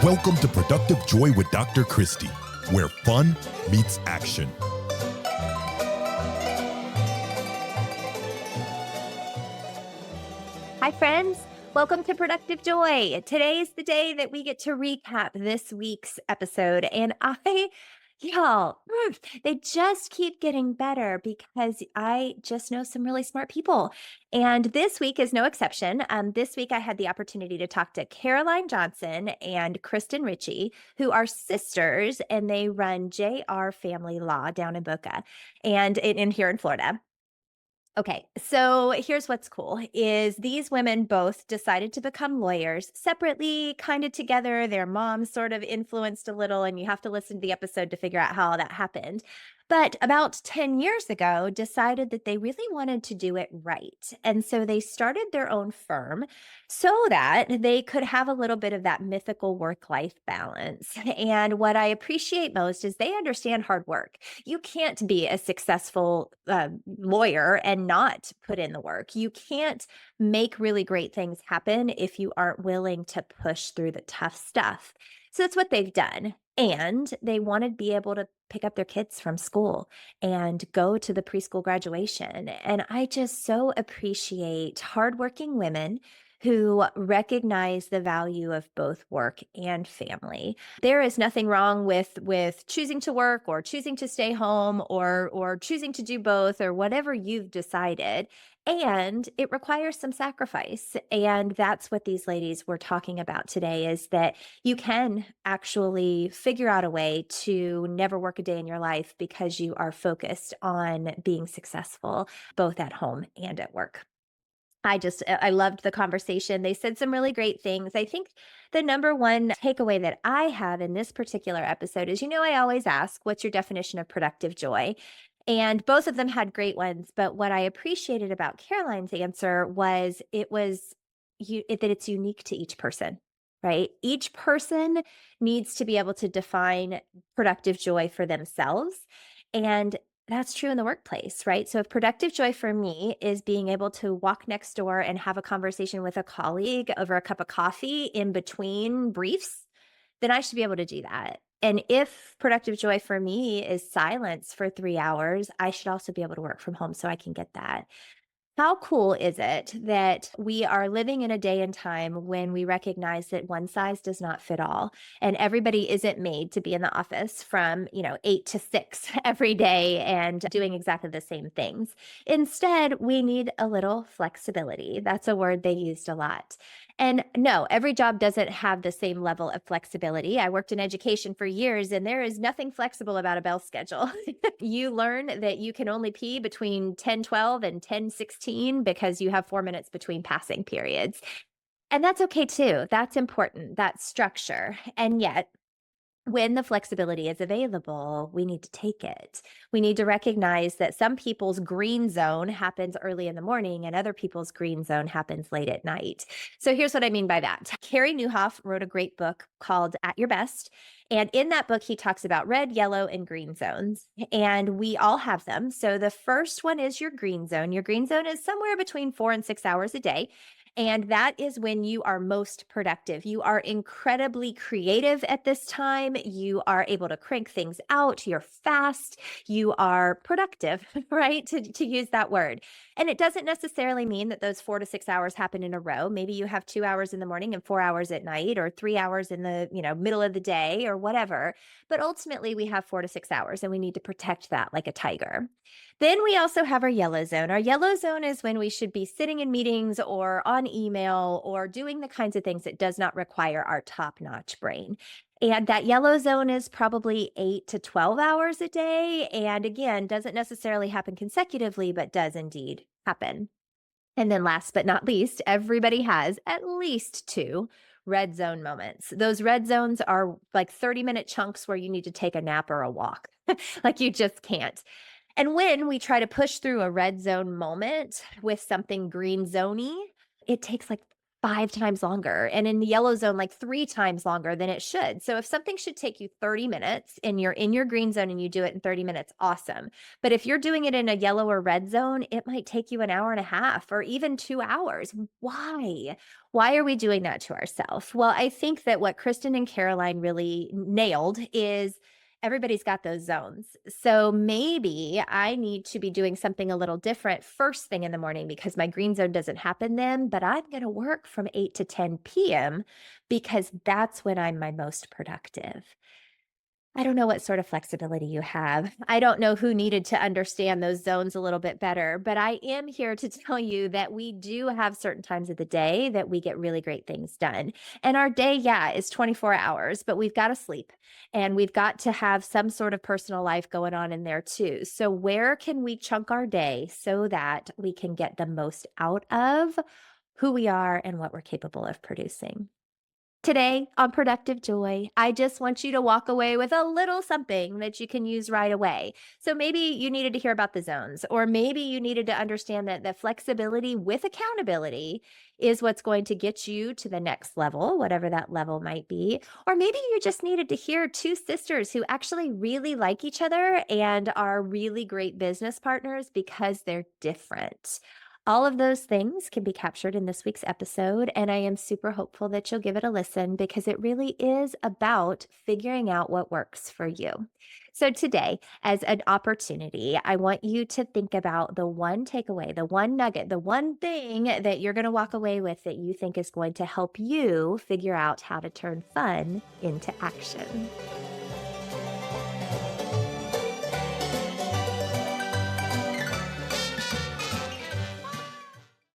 Welcome to Productive Joy with Dr. Christy, where fun meets action. Hi, friends. Welcome to Productive Joy. Today is the day that we get to recap this week's episode. And they just keep getting better because I just know some really smart people. And this week is no exception. This week I had the opportunity to talk to Caroline Johnson and Kristen Ritchie, who are sisters, and they run JR Family Law down in Boca and in here in Florida. Okay, so here's what's cool is these women both decided to become lawyers separately, kind of together. Their moms sort of influenced a little, and you have to listen to the episode to figure out how that happened. But about 10 years ago, decided that they really wanted to do it right. And so they started their own firm so that they could have a little bit of that mythical work-life balance. And what I appreciate most is they understand hard work. You can't be a successful lawyer and not put in the work. You can't make really great things happen if you aren't willing to push through the tough stuff. So that's what they've done. And they wanted to be able to pick up their kids from school and go to the preschool graduation. And I just so appreciate hardworking women who recognize the value of both work and family. There is nothing wrong with choosing to work or choosing to stay home or choosing to do both or whatever you've decided. And it requires some sacrifice. And that's what these ladies were talking about today is that you can actually figure out a way to never work a day in your life because you are focused on being successful both at home and at work. I loved the conversation. They said some really great things. I think the number one takeaway that I have in this particular episode is, I always ask, what's your definition of productive joy? And both of them had great ones. But what I appreciated about Caroline's answer was that it's unique to each person, right? Each person needs to be able to define productive joy for themselves. And that's true in the workplace, right? So if productive joy for me is being able to walk next door and have a conversation with a colleague over a cup of coffee in between briefs, then I should be able to do that. And if productive joy for me is silence for 3 hours, I should also be able to work from home so I can get that. How cool is it that we are living in a day and time when we recognize that one size does not fit all, and everybody isn't made to be in the office from, 8 to 6 every day and doing exactly the same things. Instead, we need a little flexibility. That's a word they used a lot. And no, every job doesn't have the same level of flexibility. I worked in education for years, and there is nothing flexible about a bell schedule. You learn that you can only pee between 10:12 and 10:16 because you have 4 minutes between passing periods. And that's okay too. That's important. That's structure. And yet, when the flexibility is available, we need to take it. We need to recognize that some people's green zone happens early in the morning and other people's green zone happens late at night. So here's what I mean by that. Carey Nieuwhof wrote a great book called At Your Best. And in that book, he talks about red, yellow, and green zones. And we all have them. So the first one is your green zone. Your green zone is somewhere between 4 and 6 hours a day. And that is when you are most productive. You are incredibly creative at this time. You are able to crank things out. You're fast. You are productive, right? To use that word. And it doesn't necessarily mean that those 4 to 6 hours happen in a row. Maybe you have 2 hours in the morning and 4 hours at night, or 3 hours in the, middle of the day or whatever. But ultimately we have 4 to 6 hours and we need to protect that like a tiger. Then we also have our yellow zone. Our yellow zone is when we should be sitting in meetings or on email or doing the kinds of things that does not require our top-notch brain. And that yellow zone is probably 8 to 12 hours a day. And again, doesn't necessarily happen consecutively, but does indeed happen. And then last but not least, everybody has at least two red zone moments. Those red zones are like 30-minute chunks where you need to take a nap or a walk. Like you just can't. And when we try to push through a red zone moment with something green zoney, it takes like 5 times longer, and in the yellow zone, like 3 times longer than it should. So if something should take you 30 minutes and you're in your green zone and you do it in 30 minutes, awesome. But if you're doing it in a yellow or red zone, it might take you an hour and a half or even 2 hours. Why? Why are we doing that to ourselves? Well, I think that what Kristen and Caroline really nailed is everybody's got those zones. So maybe I need to be doing something a little different first thing in the morning because my green zone doesn't happen then, but I'm going to work from 8 to 10 p.m. because that's when I'm my most productive. I don't know what sort of flexibility you have. I don't know who needed to understand those zones a little bit better, but I am here to tell you that we do have certain times of the day that we get really great things done. And our day, yeah, is 24 hours, but we've got to sleep and we've got to have some sort of personal life going on in there too. So, where can we chunk our day so that we can get the most out of who we are and what we're capable of producing? Today on Productive Joy, I just want you to walk away with a little something that you can use right away. So maybe you needed to hear about the zones, or maybe you needed to understand that the flexibility with accountability is what's going to get you to the next level, whatever that level might be. Or maybe you just needed to hear two sisters who actually really like each other and are really great business partners because they're different. All of those things can be captured in this week's episode, and I am super hopeful that you'll give it a listen because it really is about figuring out what works for you. So, today, as an opportunity, I want you to think about the one takeaway, the one nugget, the one thing that you're going to walk away with that you think is going to help you figure out how to turn fun into action.